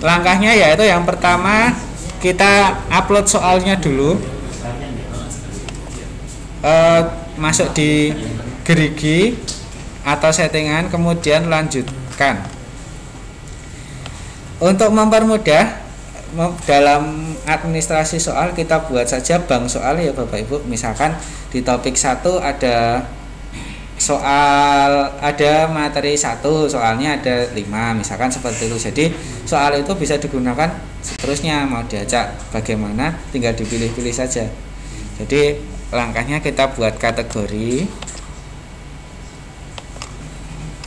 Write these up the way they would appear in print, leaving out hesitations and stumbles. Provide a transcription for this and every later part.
Langkahnya yaitu yang pertama kita upload soalnya dulu, masuk di gerigi atau settingan, kemudian lanjutkan. Untuk mempermudah dalam administrasi soal, kita buat saja bank soal ya Bapak Ibu. Misalkan di topik 1 ada soal, ada materi 1, soalnya ada 5, misalkan seperti itu. Jadi soal itu bisa digunakan seterusnya, mau diajak bagaimana tinggal dipilih-pilih saja. Jadi langkahnya kita buat kategori.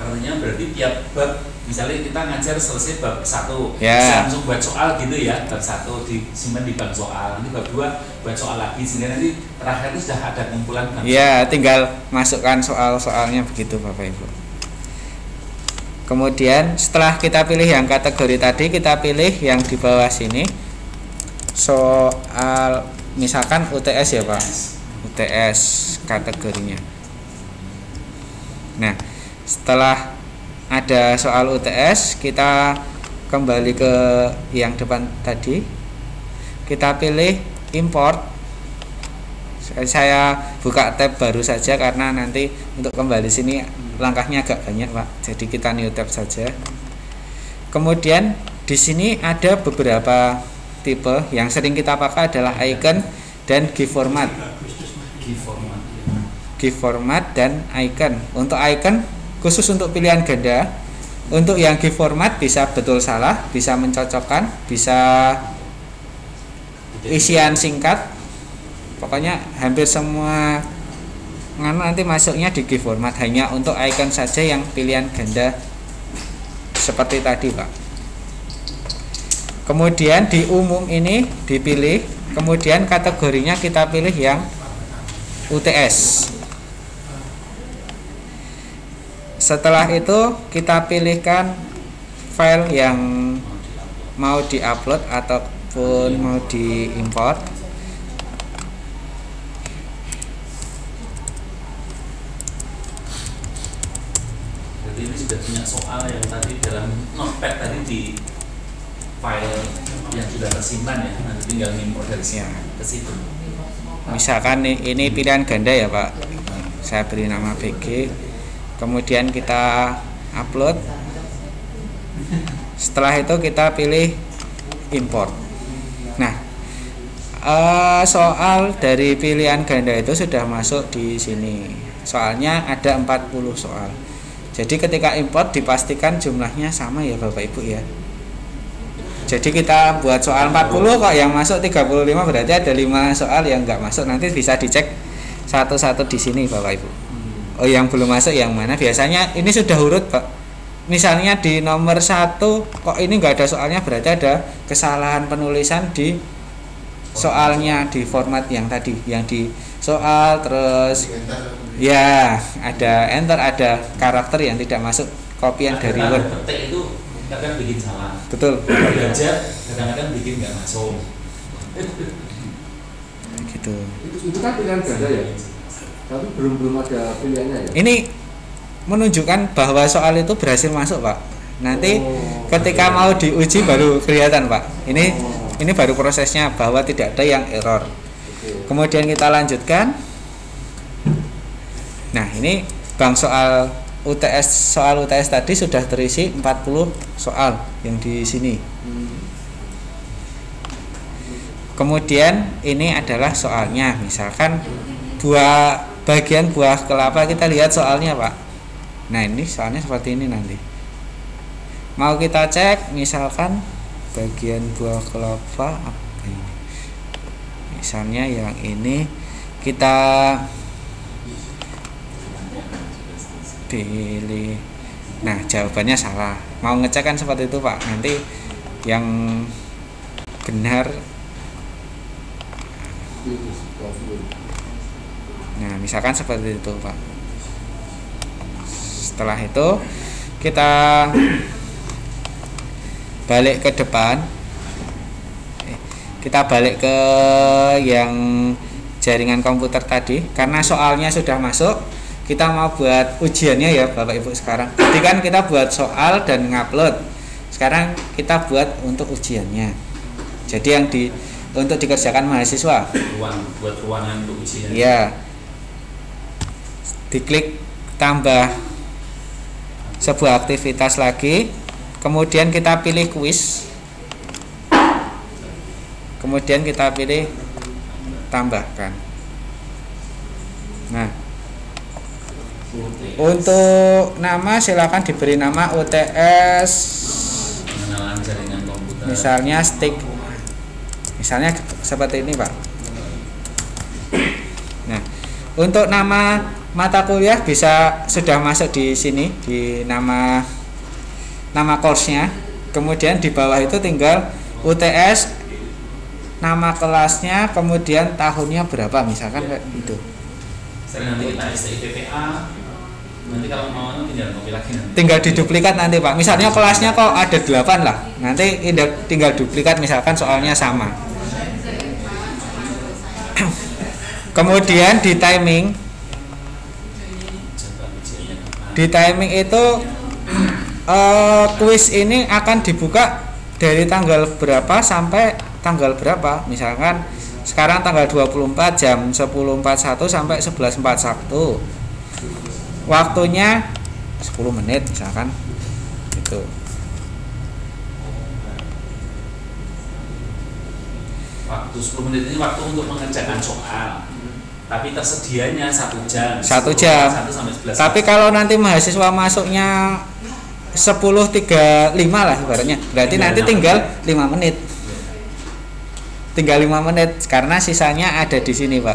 Artinya berarti tiap bab, misalnya kita ngajar selesai bab 1, ya, bisa langsung buat soal gitu ya. Bab 1 disimpan di bank soal, nanti bab 2 buat soal lagi, sehingga nanti terakhir itu sudah ada kumpulan bank ya, tinggal masukkan soal-soalnya begitu Bapak Ibu. Kemudian setelah kita pilih yang kategori tadi, kita pilih yang di bawah sini soal, misalkan UTS ya Pak, UTS kategorinya. Nah, setelah ada soal UTS, kita kembali ke yang depan tadi, kita pilih import. Saya buka tab baru saja karena nanti untuk kembali sini langkahnya agak banyak Pak, jadi kita new tab saja. Kemudian di sini ada beberapa tipe yang sering kita pakai adalah icon dan GIF format. GIF format dan icon. Untuk icon khusus untuk pilihan ganda. Untuk yang GIF format bisa betul salah, bisa mencocokkan, bisa isian singkat. Pokoknya hampir semua nanti masuknya di GIF format, hanya untuk icon saja yang pilihan ganda seperti tadi Pak. Kemudian di umum ini dipilih, kemudian kategorinya kita pilih yang UTS. Setelah itu kita pilihkan file yang mau diupload ataupun mau diimport. Jadi ini sudah punya soal yang tadi dalam notepad tadi di file yang sudah tersimpan ya, nanti tinggal import dari sini ke situ. Misalkan ini pilihan ganda ya Pak, saya beri nama BG, kemudian kita upload. Setelah itu kita pilih import. Nah, soal dari pilihan ganda itu sudah masuk di sini. Soalnya ada 40 soal. Jadi ketika import dipastikan jumlahnya sama ya Bapak Ibu ya. Jadi kita buat soal 40 kok yang masuk 35, berarti ada 5 soal yang enggak masuk. Nanti bisa dicek satu-satu di sini Bapak Ibu. Oh, yang belum masuk yang mana? Biasanya ini sudah urut Pak. Misalnya di nomor 1 kok ini enggak ada soalnya, berarti ada kesalahan penulisan di soalnya, di format yang tadi, yang di soal terus ya ada enter, ada karakter yang tidak masuk kopian dari Word. Itu kadang bikin salah. Betul. Belajar kadang-kadang bikin nggak masuk. Gitu. Itu kan pilihan ganda ya. Tapi belum ada pilihannya ya. Ini menunjukkan bahwa soal itu berhasil masuk Pak. Nanti ketika mau diuji baru kelihatan Pak. Ini baru prosesnya bahwa tidak ada yang error. Kemudian kita lanjutkan. Nah, ini bank soal UTS tadi sudah terisi 40 soal yang di sini. Kemudian ini adalah soalnya, misalkan bagian buah kelapa, kita lihat soalnya Pak. Nah, ini soalnya seperti ini nanti. Mau kita cek misalkan bagian buah kelapa apa ini? Misalnya yang ini kita pilih. Nah, jawabannya salah. Mau ngecek kan seperti itu Pak. Nanti yang benar. Nah, misalkan seperti itu Pak. Setelah itu kita balik ke depan. Kita balik ke yang jaringan komputer tadi, karena soalnya sudah masuk. Kita mau buat ujiannya ya Bapak Ibu sekarang. Jadi kan kita buat soal dan ngupload. Sekarang kita buat untuk ujiannya. Jadi yang untuk dikerjakan mahasiswa. Buat ruangan untuk ujian. Ya. Diklik tambah sebuah aktivitas lagi. Kemudian kita pilih kuis. Kemudian kita pilih tambahkan. Nah, untuk nama silakan diberi nama UTS. Pengenalan jaringan komputer. Misalnya stick. Misalnya seperti ini, Pak. Nah, untuk nama mata kuliah bisa sudah masuk di sini di nama course-nya. Kemudian di bawah itu tinggal UTS, nama kelasnya, kemudian tahunnya berapa, misalkan kayak gitu. Saya nanti kita STIPPA. Nanti kalau mau tinggal copy lagi nanti. Tinggal diduplikat nanti, Pak. Misalnya kelasnya kok ada 8 lah. Nanti tinggal duplikat misalkan soalnya sama. Kemudian di timing itu kuis ini akan dibuka dari tanggal berapa sampai tanggal berapa. Misalkan sekarang tanggal 24 jam 10.41 sampai 11.41. Waktunya 10 menit misalkan gitu. Waktu 10 menit ini waktu untuk mengerjakan soal. Tapi tersedianya 1 jam. 1 jam. 1 sampai 11. Tapi kalau nanti mahasiswa masuknya 10.35 lah ibaratnya. Berarti nanti tinggal 5 menit. Tinggal 5 menit karena sisanya ada di sini, Pak.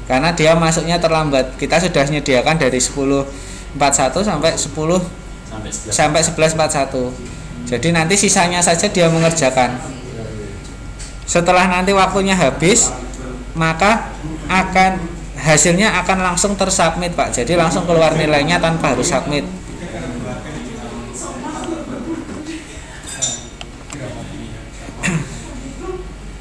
Karena dia masuknya terlambat. Kita sudah menyediakan dari 10.41 sampai 11.41. Jadi nanti sisanya saja dia mengerjakan. Setelah nanti waktunya habis, maka hasilnya akan langsung tersubmit, Pak. Jadi langsung keluar nilainya tanpa harus submit.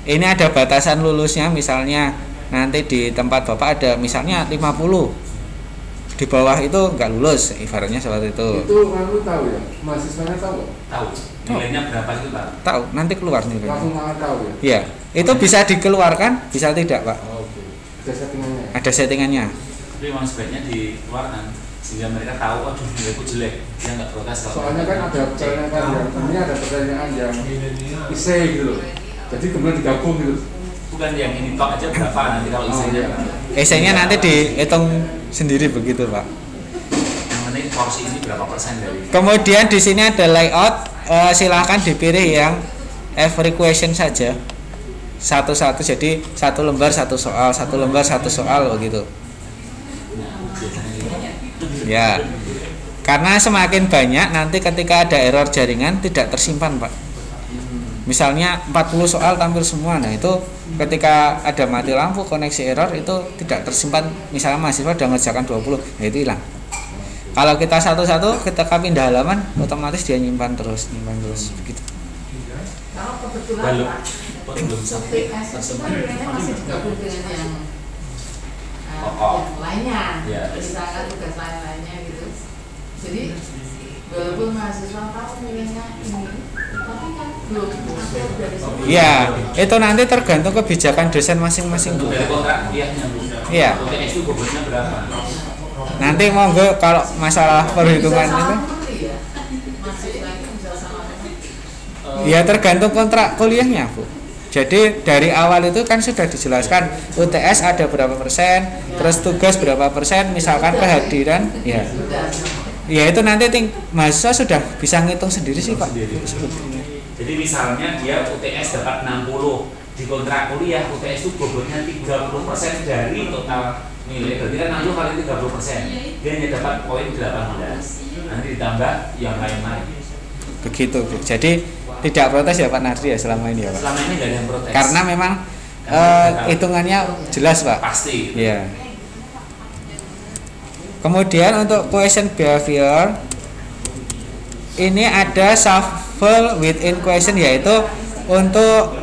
Ini ada batasan lulusnya, misalnya nanti di tempat Bapak ada misalnya 50. Di bawah itu enggak lulus, ibaratnya seperti itu. Itu kamu tahu ya? Mahasiswanya tahu? Tahu. Nilainya berapa itu, Pak? Tahu, nanti keluar nilainya. Langsung tahu ya? Iya, itu bisa dikeluarkan, bisa tidak, Pak. Oh, oke. Ada settingannya. Ada settingannya. Tapi memang sebaiknya dikeluarkan sehingga mereka tahu, aduh nilaiku jelek, dia nggak protes kalau. Soalnya kan ada pertanyaan yang ini ada pertanyaan yang isi gitu loh. Jadi kemudian digabung gitu. Bukan yang ini tok aja berapa nanti kalau isinya. Esainya nanti dihitung sendiri begitu, Pak. Yang penting porsi ini berapa persen dari. Kemudian di sini ada layout, silahkan dipilih yang every question saja. Satu-satu, jadi satu lembar satu soal, satu lembar satu soal begitu. Ya. Karena semakin banyak nanti ketika ada error jaringan tidak tersimpan, Pak. Misalnya 40 soal tampil semua, nah itu ketika ada mati lampu koneksi error itu tidak tersimpan. Misalnya mahasiswa sudah mengerjakan 20, nah itu hilang. Kalau kita satu-satu ketika pindah halaman otomatis dia nyimpan terus begitu. Kalau kebetulan belum sampai tersebut masih digabung dengan yang lainnya, misalkan tugas lain-lainnya gitu. Jadi walaupun mahasiswa tahu nilainya ini, tapi kan belum akhir dari semua. Iya, itu nanti tergantung kebijakan dosen masing-masing. Dari kontrak Iya. UTS itu bobotnya berapa? Nanti monggo kalau masalah perhitungan itu. Ya tergantung kontrak kuliahnya, Bu. Jadi dari awal itu kan sudah dijelaskan UTS ada berapa persen, terus tugas berapa persen, misalkan kehadiran, ya. Ya itu nanti mahasiswa sudah bisa ngitung sendiri sih, Pak. Jadi misalnya dia UTS dapat 60 di kontrak kuliah, UTS itu bobotnya 30% dari total nilai. Berarti kan 60 kali 30%. Dia hanya dapat poin 18. Nanti ditambah yang lain-lain. Begitu, Bu. Jadi tidak protes ya Pak Nardi ya selama ini ya, Pak. Selama ini nggak ada yang protes. Karena memang hitungannya jelas, Pak. Pasti. Iya. Kemudian untuk question behavior ini ada shuffle within question, yaitu untuk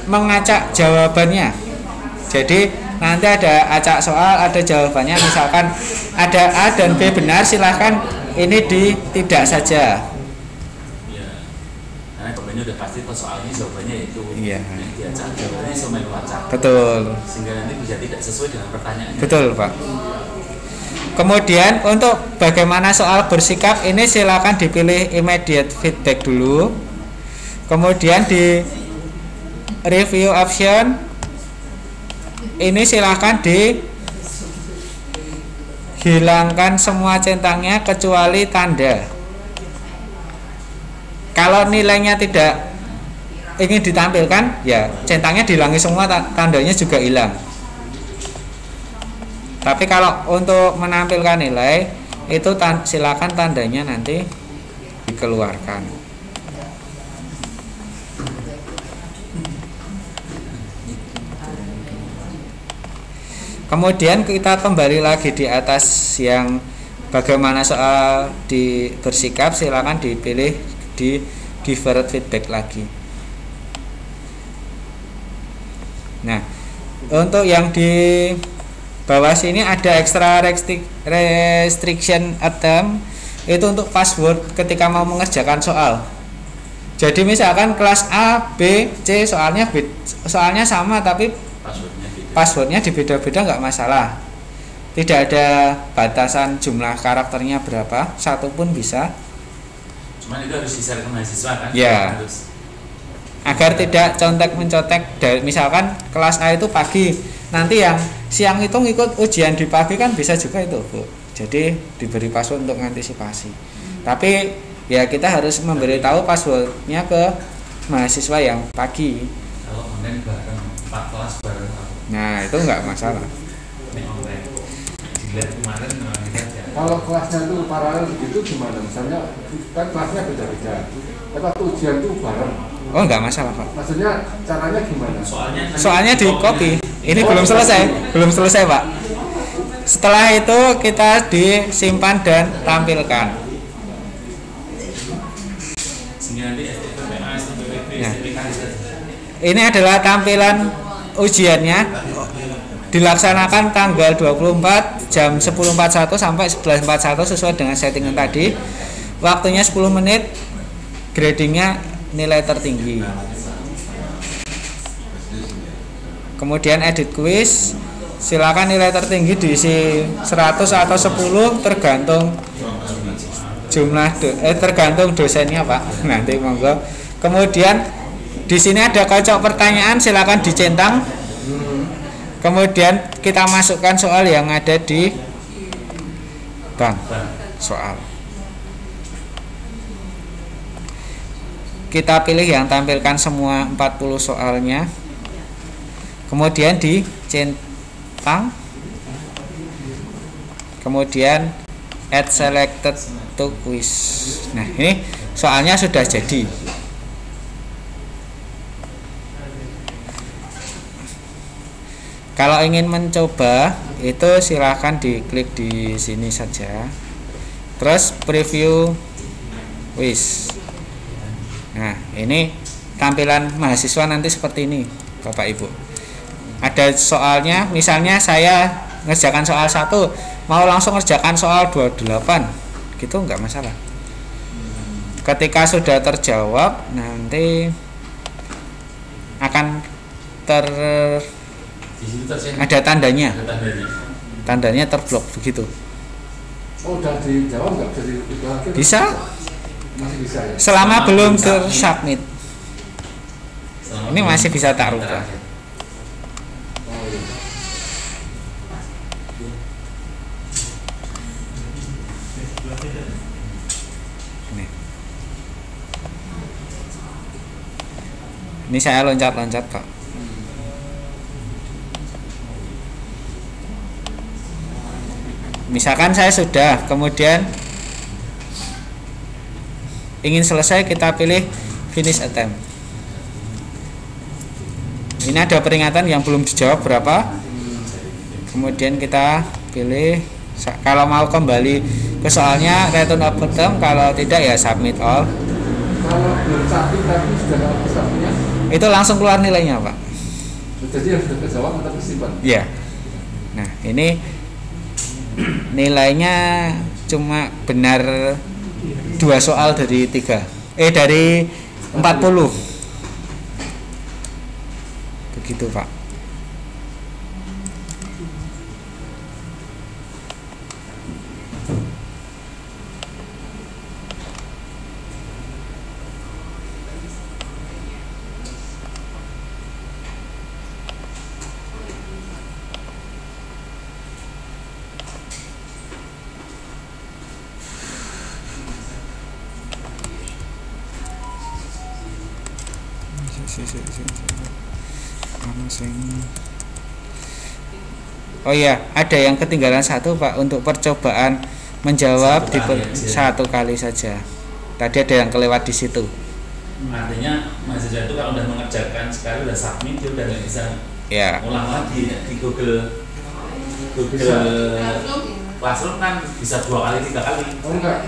mengacak jawabannya. Jadi nanti ada acak soal, ada jawabannya. Misalkan ada A dan B benar, silahkan ini di tidak saja. jawabannya udah pasti, kalau soalnya jawabannya itu Iya. yang diajak jawabannya semuanya wacak, Betul. sehingga nanti bisa tidak sesuai dengan pertanyaannya. Betul, Pak. Kemudian untuk bagaimana soal bersikap ini silakan dipilih immediate feedback dulu. Kemudian di review option ini silakan dihilangkan semua centangnya kecuali tanda. Kalau nilainya tidak ingin ditampilkan, ya centangnya dihilangi semua, tandanya juga hilang. Tapi kalau untuk menampilkan nilai itu silakan tandanya nanti dikeluarkan. Kemudian kita kembali lagi di atas yang bagaimana soal bersikap, silakan dipilih di deferred feedback lagi. Nah, untuk yang di bawah sini ada extra restriction attempt, itu untuk password ketika mau mengerjakan soal. Jadi misalkan kelas A, B, C soalnya sama tapi passwordnya dibeda-beda nggak masalah. Tidak ada batasan jumlah karakternya berapa, satu pun bisa. Cuman itu harus di-share ke mahasiswa kan? Ya. Agar tidak contek-mencontek. Misalkan kelas A itu pagi, nanti yang siang itu ngikut ujian di pagi kan bisa juga itu, Bu. Jadi diberi password untuk mengantisipasi. Tapi ya kita harus memberitahu passwordnya ke mahasiswa yang pagi. Kalau online bareng 4 kelas bareng. Nah itu nggak masalah. Ini online. Dilihat kemarin memang kita aja. Kalau kelasnya itu paralel begitu gimana? Misalnya kan kelasnya beda-beda, tapi waktu ujian itu bareng. Oh nggak masalah, Pak. Maksudnya caranya gimana? Soalnya di copy. Ini belum selesai, Pak. Setelah itu kita disimpan dan tampilkan. Nah, ini adalah tampilan ujiannya. Dilaksanakan tanggal 24 jam 10.41 sampai 11.41 sesuai dengan settingan tadi. Waktunya 10 menit. Gradingnya nilai tertinggi. Kemudian edit quiz, silakan nilai tertinggi diisi 100 atau 10 tergantung jumlah tergantung dosennya, Pak. Nanti monggo. Kemudian di sini ada kocok pertanyaan, silakan dicentang. Kemudian kita masukkan soal yang ada di bank soal. Kita pilih yang tampilkan semua 40 soalnya. Kemudian dicentang. Kemudian add selected to quiz. Nah, ini soalnya sudah jadi. Kalau ingin mencoba itu silahkan diklik di sini saja. Terus preview quiz. Nah, ini tampilan mahasiswa nanti seperti ini, Bapak Ibu. Ada soalnya, misalnya saya ngerjakan soal 1, mau langsung ngerjakan soal 28, gitu nggak masalah. Ketika sudah terjawab, nanti akan ada tandanya. Tandanya terblok begitu. Oh, udah dijawab nggak? Bisa diulang? Bisa. Masih bisa ya? Selama belum tersubmit. Ini masih bisa tak rubah. Oh, iya. Ini saya loncat-loncat kok. Misalkan saya sudah, kemudian ingin selesai, kita pilih finish attempt. Ini ada peringatan yang belum dijawab berapa. Kemudian kita pilih, kalau mau kembali ke soalnya return attempt, kalau tidak ya submit all. Kalau belum submit tapi sudah submitnya, itu langsung keluar nilainya, Pak. jadi yang sudah terjawab tetap disimpan. Iya. Nah, ini nilainya cuma benar 2 soal dari 3. Dari 40. Begitu, Pak. Oh iya, ada yang ketinggalan satu, Pak, untuk percobaan menjawab satu kali saja. Tadi ada yang kelewat di situ. Artinya mahasiswa itu kalau udah mengerjakan sekali udah submit dia udah nggak bisa ulang lagi di Google Classroom kan bisa 2 kali 3 kali. Oh enggak,